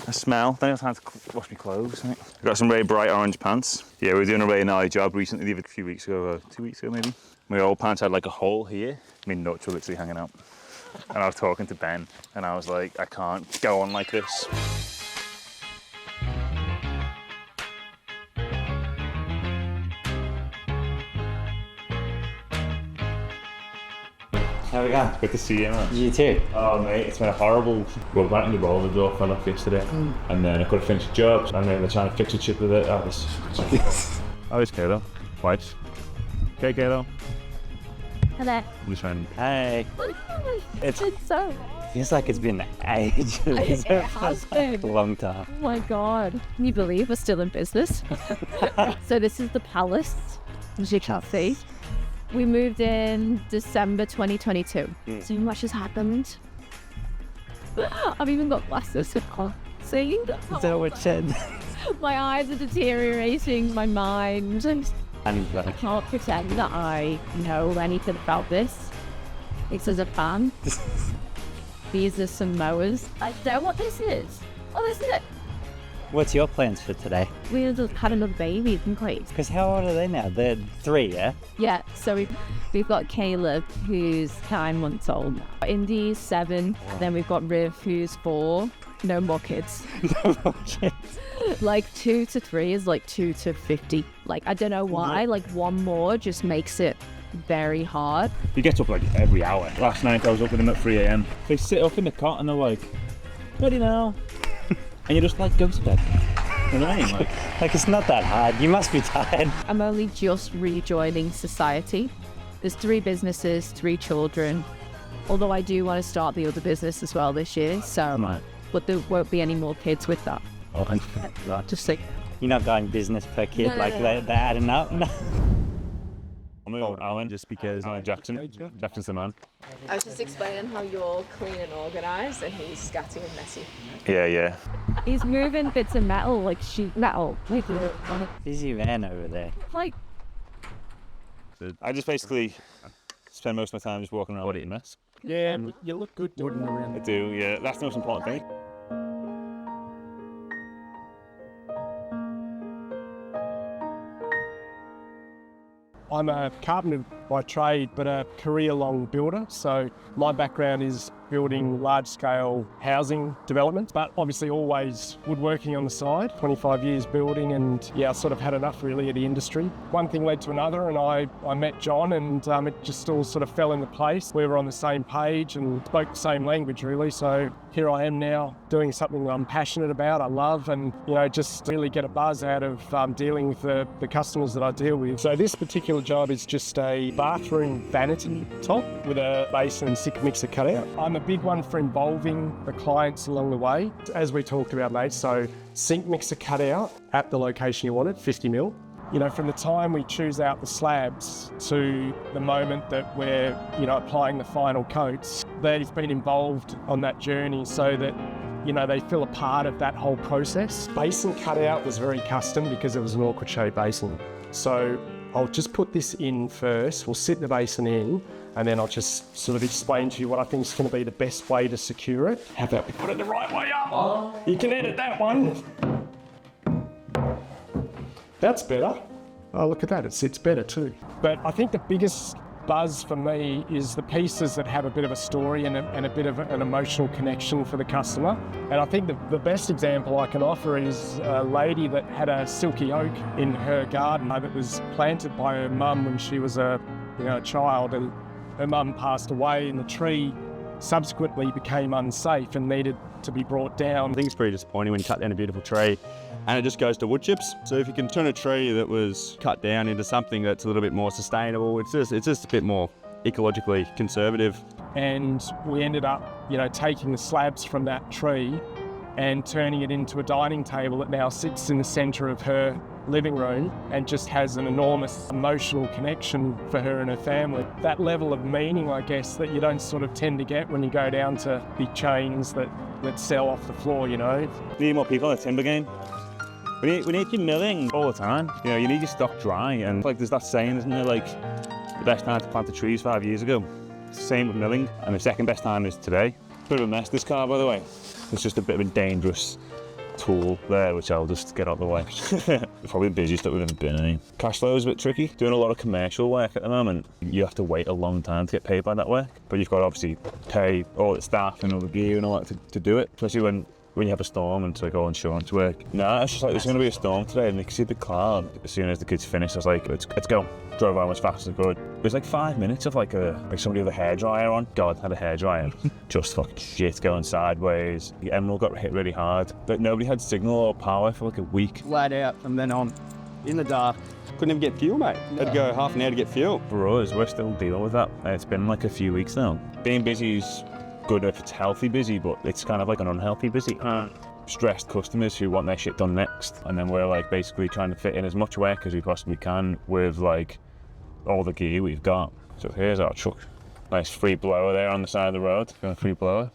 a smell. Then I have time to wash my clothes. Right? I've got some really bright orange pants. Yeah, we were doing a really gnarly job recently, a few weeks ago, 2 weeks ago maybe. My old pants had like a hole here. My nuts were literally hanging out. And I was talking to Ben, and I was like, I can't go on like this. How we going? Good to see you, man. You too. Oh, mate, it's been a horrible... Well, apparently the roller door fell off yesterday, and then I couldn't finish the job, and then they're trying to fix a chip with it. Oh, this is... Oh, it's Kayla. White. Okay, Kayla. Hello. I'm just trying... Hey. It's so... Feels like it's been ages. It has been. A long time. Oh my god. Can you believe we're still in business? So this is the Palace, as you can see. We moved in December 2022. So much has happened. I've even got glasses. See? Is that what it said? My eyes are deteriorating, my mind. I And can't pretend that I know anything about this. It's as a fan. These are some mowers. I don't know what this is. Oh, this is it. what's your plans for today? We just had another baby, isn't great. Because how old are they now? They're 3, yeah? Yeah, so we've got Caleb, who's 9 months old. Indy's 7. Then we've got Riv, who's 4. No more kids. No more kids. Like 2 to 3 is like 2 to 50. Like, I don't know why. Like, one more just makes it very hard. He gets up like every hour. Last night I was up with him at 3 a.m. They sit up in the cot and they're like, ready now. And you're just like, go to bed. You know what I mean? Like, it's not that hard. You must be tired. I'm only just rejoining society. There's 3 businesses, 3 children. Although I do want to start the other business as well this year. So, Right. but there won't be any more kids with that. Just like, You're not going business per kid, No, like no. they're adding up. No. I'm gonna go with Alan just because Jackson's the man. I was just explaining how you're clean and organised and he's scatty and messy. Yeah. he's moving bits of metal, like sheet metal. Busy man over there. Like, I just basically spend most of my time just walking around eating mess. Yeah, you look good doing it I around. do, yeah. That's the most important thing. I'm a carpenter by trade, but a career-long builder. So my background is building large-scale housing developments, but obviously always woodworking on the side. 25 years building, and yeah, I sort of had enough really of the industry. One thing led to another, and I met John, and it just all sort of fell into place. We were on the same page and spoke the same language really. So here I am now doing something that I'm passionate about, I love, and just really get a buzz out of dealing with the customers that I deal with. So this particular job is just a bathroom vanity top with a basin and sink mixer cutout. I'm a big one for involving the clients along the way, as we talked about, mate. So sink mixer cutout at the location you want it, 50 mil. From the time we choose out the slabs to the moment that we're, applying the final coats, they've been involved on that journey so that, they feel a part of that whole process. Basin cutout was very custom because it was an awkward shaped basin. So I'll just put this in first, we'll sit the basin in, and then I'll just sort of explain to you what I think is going to be the best way to secure it. How about we put it the right way up? You can edit that one. That's better. Oh, look at that, it sits better too. But I think the biggest buzz for me is the pieces that have a bit of a story and a bit of an emotional connection for the customer. And I think the best example I can offer is a lady that had a silky oak in her garden that was planted by her mum when she was a child, and her mum passed away and the tree subsequently became unsafe and needed to be brought down. I think it's pretty disappointing when you cut down a beautiful tree and it just goes to wood chips. So if you can turn a tree that was cut down into something that's a little bit more sustainable, it's just a bit more ecologically conservative. And we ended up, taking the slabs from that tree and turning it into a dining table that now sits in the centre of her living room and just has an enormous emotional connection for her and her family. That level of meaning, I guess, that you don't sort of tend to get when you go down to big chains that sell off the floor, Need more people in the timber game. We need you milling all the time. You need your stock dry, and there's that saying, isn't there, the best time to plant the trees 5 years ago. It's the same with milling, and the second best time is today. Bit of a mess, this car, by the way. It's just a bit of a dangerous tool there, which I'll just get out of the way. Probably the busiest that we've ever been in. Cash flow is a bit tricky. Doing a lot of commercial work at the moment. You have to wait a long time to get paid by that work, but you've got to obviously pay all the staff and all the gear and all that to do it, especially when you have a storm and it's like all insurance work. No, it's just like, there's going to be a storm today, and you can see the cloud. As soon as the kids finished, I was like, let's go. Drove home as fast as I could. It was like 5 minutes of like somebody with a hairdryer on. God had a hairdryer. Just fucking shit going sideways. The Emerald got hit really hard. But nobody had signal or power for like a week. Flat out from then on, in the dark. Couldn't even get fuel, mate. Had to go half an hour to get fuel. For us, we're still dealing with that. It's been like a few weeks now. Being busy is good if it's healthy busy, but it's kind of like an unhealthy busy. Stressed customers who want their shit done next, and then we're like basically trying to fit in as much work as we possibly can with like all the gear we've got. So here's our truck. Nice free blower there on the side of the road. Got a free blower.